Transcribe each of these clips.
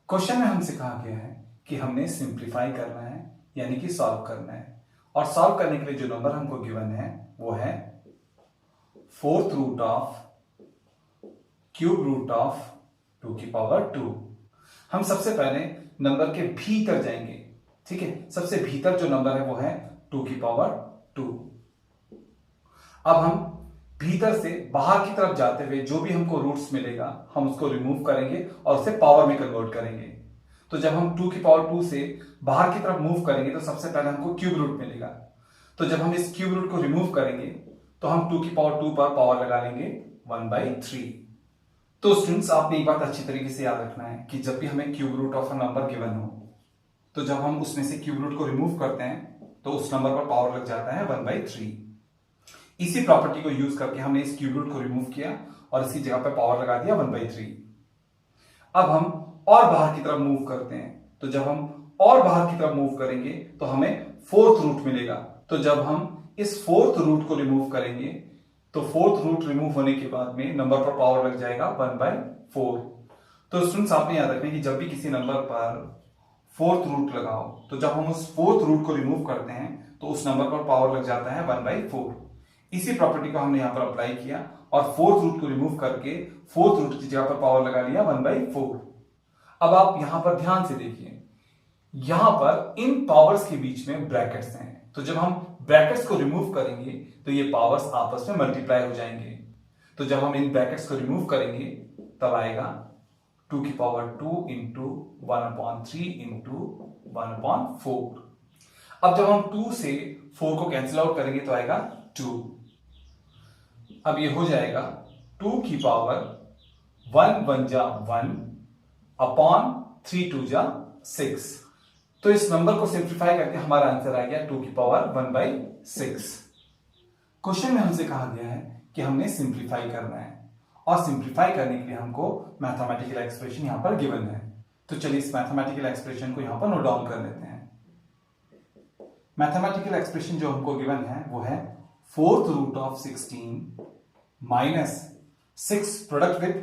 Question में हमसे कहा गया है कि हमने सिंप्लीफाई करना है यानी कि सॉल्व करना है, और सॉल्व करने के लिए जो नंबर हमको गिवन है वो है fourth root of cube root of 2 की पावर 2। हम सबसे पहले नंबर के भीतर जाएंगे, ठीक है। सबसे भीतर जो नंबर है वो है 2 की पावर 2। अब हम भीतर से बाहर की तरफ जाते हुए जो भी हमको रूट्स मिलेगा हम उसको रिमूव करेंगे और उसे पावर में कन्वर्ट करेंगे। तो जब हम 2 की पावर 2 से बाहर की तरफ मूव करेंगे तो सबसे पहले हमको क्यूब रूट मिलेगा। तो जब हम इस क्यूब रूट को रिमूव करेंगे तो हम 2 की पावर 2 पर पावर लगा लेंगे 1/3। तो स्टूडेंट्स, आपने एक बात अच्छी तरीके से याद रखना है कि जब भी हमें cube root of a number given हो तो जब हम उसमें से क्यूब रूट को रिमूव करते हैं तो उस नंबर पर पावर लग जाता है 1/3। इसी प्रॉपर्टी को यूज करके हमने इस क्यूब रूट को रिमूव किया और इसकी जगह पर पावर लगा दिया 1/3। अब हम और बाहर की तरफ मूव करते हैं, तो जब हम और बाहर की तरफ मूव करेंगे तो हमें फोर्थ रूट मिलेगा। तो जब हम इस फोर्थ रूट को रिमूव करेंगे तो फोर्थ रूट रिमूव होने के बाद में नंबर पर पावर लग जाएगा 1/4। तो स्टूडेंट्स, आपने याद रखना कि जब भी किसी नंबर पर फोर्थ रूट लगाओ तो जब हम उस फोर्थ रूट को रिमूव करते हैं तो उस नंबर पर पावर लग जाता है 1/4। इसी प्रॉपर्टी को हमने यहां पर अप्लाई किया और फोर्थ रूट को रिमूव करके फोर्थ रूट की जगह पर पावर लगा लिया 1/4। अब आप यहां पर ध्यान से देखिए, यहां पर इन पावर्स के बीच में ब्रैकेट्स हैं, तो जब हम ब्रैकेट्स को रिमूव करेंगे तो ये पावर्स आपस में मल्टीप्लाई हो जाएंगे। तो जब हम इन ब्रैकेट्स को रिमूव करेंगे तब आएगा 2 की पावर 2 इंटू 1/3 इंटू 1/4। अब जब हम 2 से 4 को कैंसिल आउट करेंगे तो आएगा 2। अब ये हो जाएगा 2 की पावर 1 1 जा 1 अपॉन 3 2 जा 6। तो इस नंबर को सिंप्लीफाई करके हमारा आंसर आ गया 2 की पावर 1/6। क्वेश्चन में हमसे कहा गया है कि हमने सिंप्लीफाई करना है और सिंप्लीफाई करने के लिए हमको मैथमेटिकल एक्सप्रेशन यहां पर गिवन है। तो चलिए इस मैथमेटिकल एक्सप्रेशन को यहां पर नोट डाउन कर लेते हैं। मैथमेटिकल एक्सप्रेशन जो हमको गिवन है वो है fourth root of 16 minus 6 product with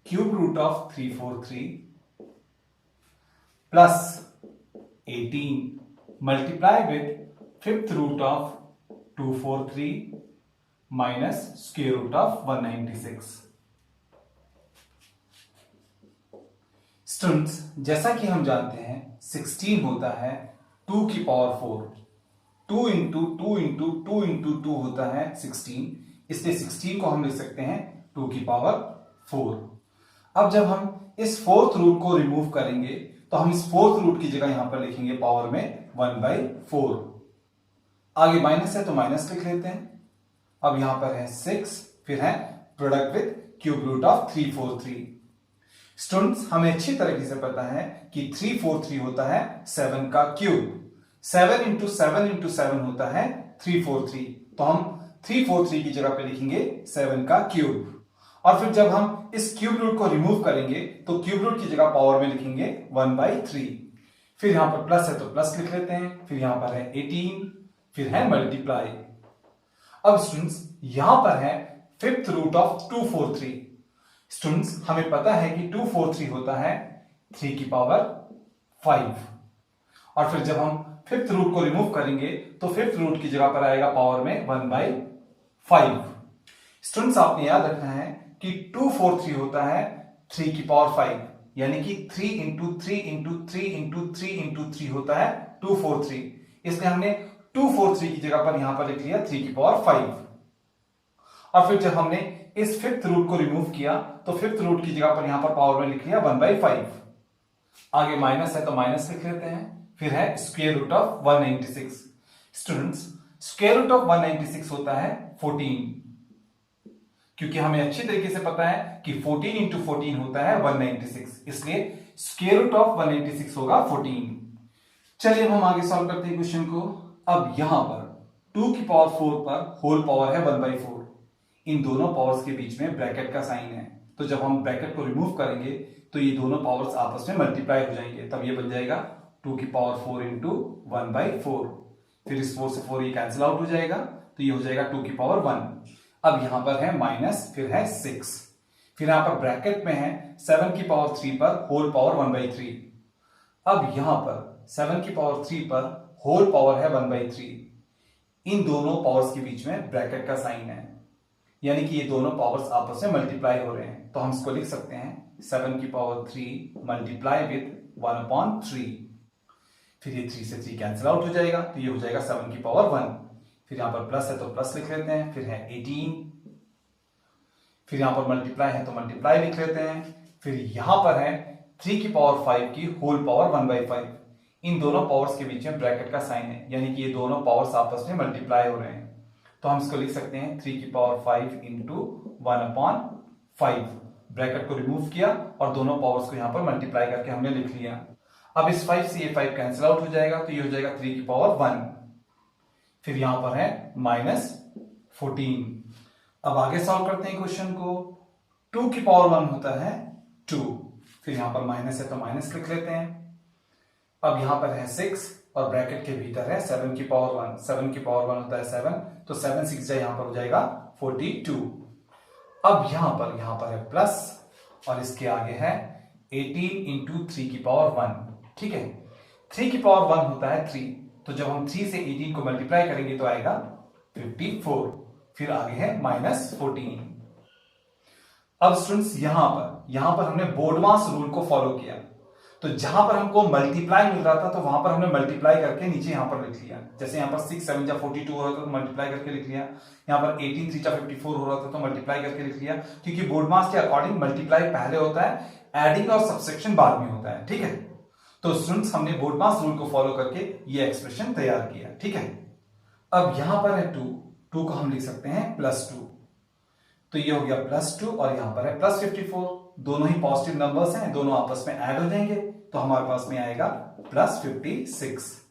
cube root of 343 plus 18 multiply with fifth root of 243 minus square root of 196। Students, जैसा कि हम जानते हैं 16 होता है 2 की पावर 4। 2 इंटू 2 इंटू 2 इंटू 2 होता है 16, इसलिए 16 को हम लिख सकते हैं 2 की पावर 4। अब जब हम इस फोर्थ रूट को रिमूव करेंगे तो हम इस फोर्थ रूट की जगह यहां पर लिखेंगे पावर में 1/4। आगे माइनस है तो माइनस लिख लेते हैं। अब यहां पर है 6, फिर है product with cube root of 343। Students, हमें अच्छी तरीके से पता है कि 343 होता है 7 का क्यूब। 7 इंटू 7 इंटू 7 होता है 343, तो हम 343 की जगह पे लिखेंगे 7 का क्यूब। और फिर जब हम इस क्यूब रूट को रिमूव करेंगे तो क्यूब रूट की जगह पावर में लिखेंगे 1/3। फिर यहां पर प्लस है तो प्लस लिख लेते हैं, फिर यहां पर है 18, फिर है मल्टीप्लाई। अब स्टूडेंट्स, यहां पर है फिफ्थ रूट ऑफ 243। स्टूडेंट्स, हमें पता है कि 243 होता है 3 की पावर 5। और फिर जब हम फिफ्थ रूट को रिमूव करेंगे तो फिफ्थ रूट की जगह पर आएगा पावर में 1/5। स्टूडेंट्स, आपने याद रखना है कि 243 होता है 3 की पावर 5, यानी कि 3 इंटू 3 इंटू 3 इंटू 3 इंटू 3 होता है 243, इसलिए हमने 243 की जगह पर यहां पर लिख लिया 3 की पावर 5। और फिर जब हमने इस फिफ्थ रूट को रिमूव किया तो फिफ्थ रूट की जगह पर यहां पर पावर में लिख लिया 1/5। आगे माइनस है तो माइनस लिख लेते हैं, फिर है square root of 196। Students, square root of 196 होता है 14, क्योंकि हमें अच्छी तरीके से पता है कि 14 इंटू 14 होता है 196, इसलिए स्क्वायर रूट ऑफ 196 होगा 14। चलिए अब हम आगे सॉल्व करते हैं क्वेश्चन को। अब यहां पर 2 की पावर 4 पर होल पावर है 1/4। इन दोनों पावर्स के बीच में ब्रैकेट का साइन है, तो जब हम ब्रैकेट को रिमूव करेंगे तो ये दोनों पावर्स आपस में मल्टीप्लाई हो जाएंगे, तब ये बन जाएगा 2 की पावर 4 इंटू 1/4। फिर इस 4 से 4 ये कैंसिल आउट हो जाएगा, तो ये हो जाएगा 2 की पावर 1। अब यहां पर है माइनस, फिर है 6, फिर यहां पर ब्रैकेट में है 7 की पावर 3 पर होल पावर 1/3। अब यहां पर 7 की पावर 3 पर होल पावर है 1/3। इन दोनों पावर्स के बीच में ब्रैकेट का साइन है, यानी कि ये दोनों पावर्स आपस में मल्टीप्लाई हो रहे हैं। तो हम इसको लिख सकते हैं 7 की पावर 3 मल्टीप्लाई विद 1/3। फिर ये 3 से 3 कैंसिल आउट हो जाएगा, तो ये हो जाएगा 7 की पावर 1। फिर यहां पर प्लस है तो प्लस लिख लेते हैं, फिर है 18। फिर यहां पर मल्टीप्लाई है तो मल्टीप्लाई लिख लेते हैं। फिर यहां पर है 3 की पावर 5 की होल पावर 1/5। इन दोनों पावर्स के बीच में ब्रैकेट का साइन है, यानी कि ये दोनों पावर्स आपस में मल्टीप्लाई हो रहे हैं। तो हम इसको लिख सकते हैं 3 की पावर 5 इंटू 1/5। ब्रैकेट को रिमूव किया और दोनों पावर्स को यहां पर मल्टीप्लाई करके हमने लिख लिया। अब इस 5 से ये 5 कैंसिल आउट हो जाएगा, तो ये हो जाएगा 3 की पावर 1। फिर यहां पर है -14। अब आगे सॉल्व करते हैं क्वेश्चन को। 2 की पावर 1 होता है 2। फिर यहां पर माइनस है तो माइनस लिख लेते हैं। अब यहां पर है 6 और ब्रैकेट के भीतर है 7 की पावर 1। 7 की पावर 1 होता है 7, तो 7 6 यहां पर हो जाएगा 42। अब यहां पर है प्लस और इसके आगे है 18 इंटू 3 की पावर 1। ठीक है, 3 की पावर 1 होता है 3, तो जब हम 3 से 18 को मल्टीप्लाई करेंगे तो आएगा 54। फिर आगे है -14। अब स्टूडेंट्स यहां पर हमने बोर्डमास रूल को फॉलो किया। तो जहां पर हमको मल्टीप्लाई मिल रहा था तो वहां पर हमने मल्टीप्लाई करके नीचे यहां पर लिख लिया। जैसे यहां पर 6 7 जा 42 हो रहा था तो मल्टीप्लाई करके लिख लिया। यहां पर 18 3 जा 54 हो रहा था तो मल्टीप्लाई करके लिख लिया, क्योंकि बोर्डमास के अकॉर्डिंग मल्टीप्लाई पहले होता है, एडिंग और सब्सट्रैक्शन बाद में होता है। ठीक है, तो स्टूडेंट्स हमने बोर्डमास रूल को फॉलो करके ये एक्सप्रेशन तैयार किया। ठीक है, अब यहां पर है 2 को हम लिख सकते हैं +2। तो ये हो गया +2 और यहां पर है +54। दोनों ही पॉजिटिव नंबर्स हैं, दोनों आपस में ऐड हो जाएंगे तो हमारे पास में आएगा +56।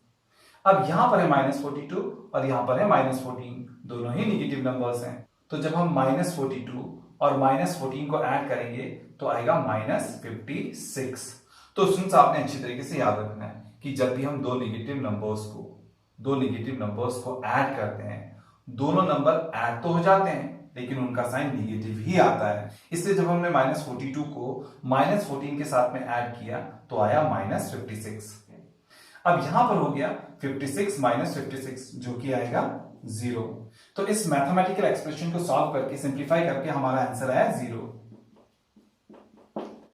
अब यहां पर है -42 और यहां पर है -14, दोनों ही नेगेटिव नंबर्स हैं। तो जब हम -42 और -14 को ऐड करेंगे तो आएगा -56। तो स्टूडेंट्स आपने अच्छी तरीके से याद रखना है कि जब भी हम दो नेगेटिव नंबर्स को ऐड करते हैं, दोनों नंबर ऐड तो हो जाते हैं लेकिन उनका साइन नेगेटिव ही आता है। इसलिए जब हमने -42 को -14 के साथ में ऐड किया तो आया -56। अब यहां पर हो गया 56 -56, जो कि आएगा 0। तो इस मैथमेटिकल एक्सप्रेशन को सॉल्व करके सिंप्लीफाई करके हमारा आंसर आया 0।